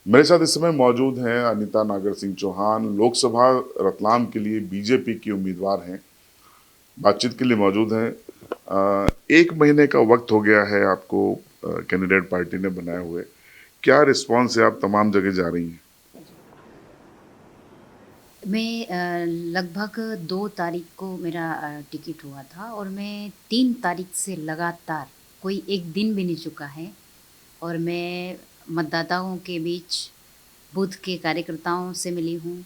मेरे साथ इस समय मौजूद हैं अनीता नागर सिंह चौहान, लोकसभा रतलाम के लिए बीजेपी की उम्मीदवार हैं। बातचीत के लिए मौजूद हैं। 1 महीने का वक्त हो गया है आपको कैंडिडेट पार्टी ने बनाए हुए। क्या रिस्पॉन्स है? आप तमाम जगह जा रही हैं। मैं लगभग 2 तारीख को मेरा टिकट हुआ था और मैं 3 तारीख से लगातार कोई एक दिन भी नहीं चुका है और मैं मतदाताओं के बीच बूथ के कार्यकर्ताओं से मिली हूँ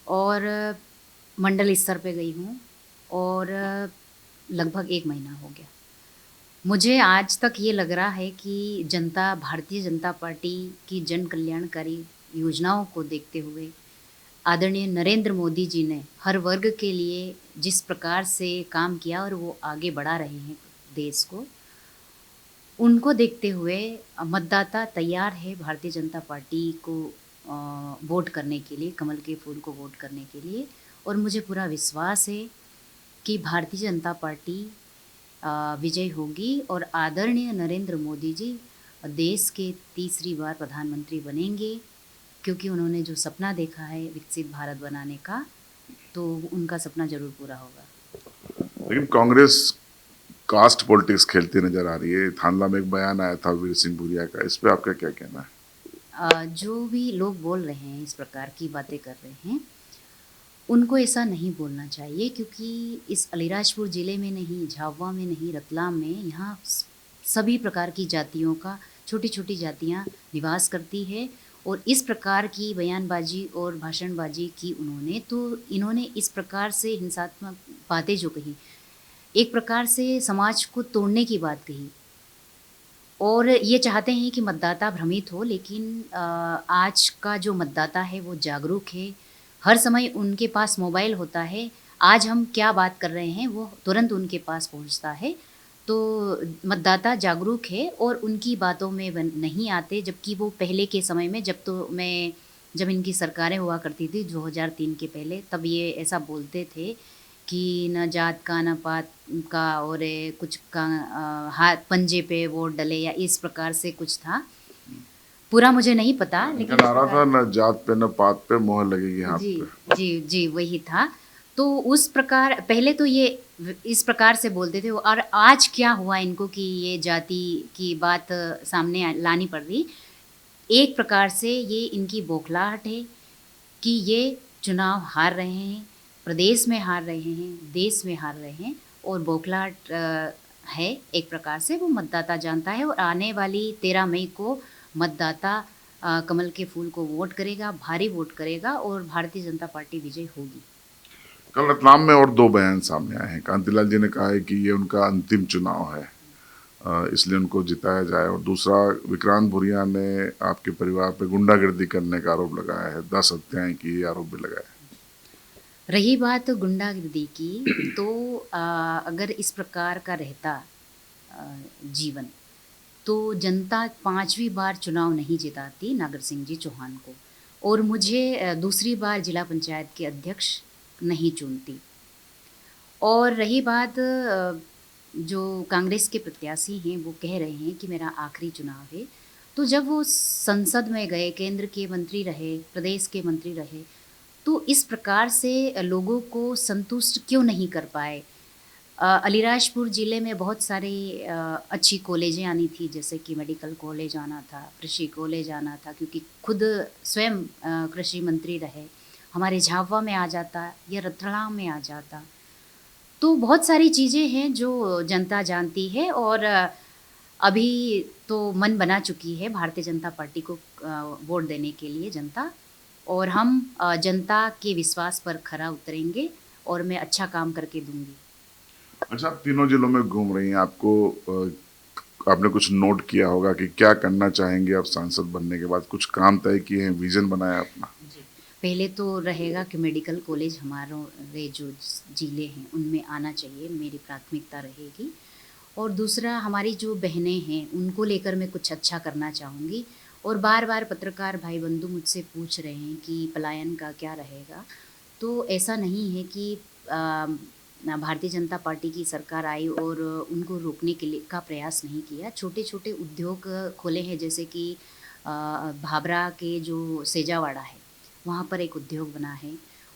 और मंडल स्तर पे गई हूँ और लगभग 1 महीना हो गया। मुझे आज तक ये लग रहा है कि जनता भारतीय जनता पार्टी की जन कल्याणकारी योजनाओं को देखते हुए आदरणीय नरेंद्र मोदी जी ने हर वर्ग के लिए जिस प्रकार से काम किया और वो आगे बढ़ा रहे हैं देश को, उनको देखते हुए मतदाता तैयार है भारतीय जनता पार्टी को वोट करने के लिए, कमल के फूल को वोट करने के लिए। और मुझे पूरा विश्वास है कि भारतीय जनता पार्टी विजयी होगी और आदरणीय नरेंद्र मोदी जी देश के तीसरी बार प्रधानमंत्री बनेंगे, क्योंकि उन्होंने जो सपना देखा है विकसित भारत बनाने का, तो उनका सपना ज़रूर पूरा होगा। लेकिन कांग्रेस कास्ट पॉलिटिक्स खेलती नजर आ रही है। थानला में एक बयान आया था वीर सिंह भूरिया का, इस पे आपका क्या कहना है? जो भी लोग बोल रहे हैं, इस प्रकार की बातें कर रहे हैं, उनको ऐसा नहीं बोलना चाहिए, क्योंकि इस अलीराजपुर ज़िले में नहीं, झाबुआ में नहीं, रतलाम में यहाँ सभी प्रकार की जातियों का छोटी-छोटी जातियाँ निवास करती है। और इस प्रकार की बयानबाज़ी और भाषणबाज़ी की उन्होंने, तो इन्होंने इस प्रकार से हिंसात्मक बातें जो कही, एक प्रकार से समाज को तोड़ने की बात कही और ये चाहते हैं कि मतदाता भ्रमित हो, लेकिन आज का जो मतदाता है वो जागरूक है। हर समय उनके पास मोबाइल होता है। आज हम क्या बात कर रहे हैं वो तुरंत उनके पास पहुँचता है। तो मतदाता जागरूक है और उनकी बातों में बन नहीं आते, जबकि वो पहले के समय में जब इनकी सरकारें हुआ करती थी 2003 के पहले, तब ये ऐसा बोलते थे कि न जात का न पात का और कुछ का हाथ पंजे पे वोट डले या इस प्रकार से कुछ था। पूरा मुझे नहीं पता, इनका लेकिन इस नारा प्रकार था, न जात पे न पात पे मोहर लगेगी हाथ जी, पे। जी, जी, वही था। तो उस प्रकार पहले तो ये इस प्रकार से बोलते थे और आज क्या हुआ इनको कि ये जाति की बात सामने लानी पड़ रही। एक प्रकार से ये इनकी बौखलाहट है कि ये चुनाव हार रहे हैं, प्रदेश में हार रहे हैं, देश में हार रहे हैं और बौखलाहट है एक प्रकार से, वो मतदाता जानता है और आने वाली 13 मई को मतदाता कमल के फूल को वोट करेगा, भारी वोट करेगा और भारतीय जनता पार्टी विजयी होगी। कल रतलाम में और 2 बयान सामने आए हैं। कांतिलाल जी ने कहा है कि ये उनका अंतिम चुनाव है, इसलिए उनको जिताया जाए। और दूसरा, विक्रांत भूरिया ने आपके परिवार पे गुंडागर्दी करने का आरोप लगाया है, 10 हत्याएं की, ये आरोप भी लगाया है। रही बात गुंडागिर्दी की, तो अगर इस प्रकार का रहता जीवन, तो जनता 5वीं बार चुनाव नहीं जिताती नागर सिंह जी चौहान को और मुझे दूसरी बार जिला पंचायत के अध्यक्ष नहीं चुनती। और रही बात जो कांग्रेस के प्रत्याशी हैं, वो कह रहे हैं कि मेरा आखिरी चुनाव है। तो जब वो संसद में गए, केंद्र के मंत्री रहे, प्रदेश के मंत्री रहे, तो इस प्रकार से लोगों को संतुष्ट क्यों नहीं कर पाए? अलीराजपुर ज़िले में बहुत सारे अच्छी कॉलेजें आनी थी, जैसे कि मेडिकल कॉलेज आना था, कृषि कॉलेज आना था, क्योंकि खुद स्वयं कृषि मंत्री रहे। हमारे झाबुआ में आ जाता या रतलाम में आ जाता। तो बहुत सारी चीज़ें हैं जो जनता जानती है और अभी तो मन बना चुकी है भारतीय जनता पार्टी को वोट देने के लिए जनता। और हम जनता के विश्वास पर खरा उतरेंगे और मैं अच्छा काम करके दूँगी। अच्छा, आप तीनों जिलों में घूम रही हैं। आपने कुछ नोट किया होगा कि क्या करना चाहेंगे आप सांसद बनने के बाद? कुछ काम तय किए हैं, विजन बनाया अपना? जी। पहले तो रहेगा कि मेडिकल कॉलेज हमारे जो ज़िले हैं उनमें आना चाहिए, मेरी प्राथमिकता रहेगी। और दूसरा, हमारी जो बहनें हैं उनको लेकर मैं कुछ अच्छा करना चाहूँगी। और बार-बार पत्रकार भाई बंधु मुझसे पूछ रहे हैं कि पलायन का क्या रहेगा? तो ऐसा नहीं है कि भारतीय जनता पार्टी की सरकार आई और उनको रोकने के लिए का प्रयास नहीं किया। छोटे-छोटे उद्योग खोले हैं, जैसे कि भाभरा के जो सेजावाड़ा है वहाँ पर एक उद्योग बना है।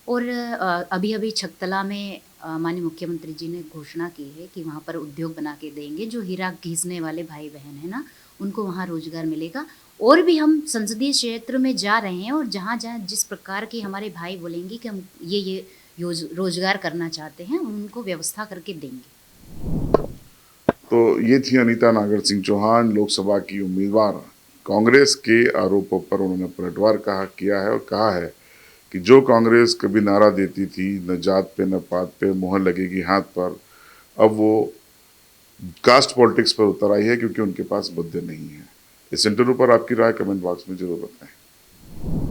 और अभी अभी छकतला में माननीय मुख्यमंत्री जी ने घोषणा की है कि वहाँ पर उद्योग बना के देंगे। जो हीरा घिसने वाले भाई बहन हैं ना, उनको वहाँ रोजगार मिलेगा। और भी हम संसदीय क्षेत्र में जा रहे हैं, और जहाँ जहाँ जिस प्रकार के हमारे भाई बोलेंगे कि हम ये रोजगार करना चाहते हैं, उनको व्यवस्था करके देंगे। तो ये थी अनीता नागर सिंह चौहान, लोकसभा की उम्मीदवार। कांग्रेस के आरोपों पर उन्होंने पलटवार किया है और कहा है कि जो कांग्रेस कभी नारा देती थी, न जात पे न पात पे, मोहर लगेगी हाथ पर, अब वो कास्ट पॉलिटिक्स पर उतर आई है क्योंकि उनके पास मुद्दे नहीं है। इस इंटरव्यू पर आपकी राय कमेंट बॉक्स में जरूर बताएं।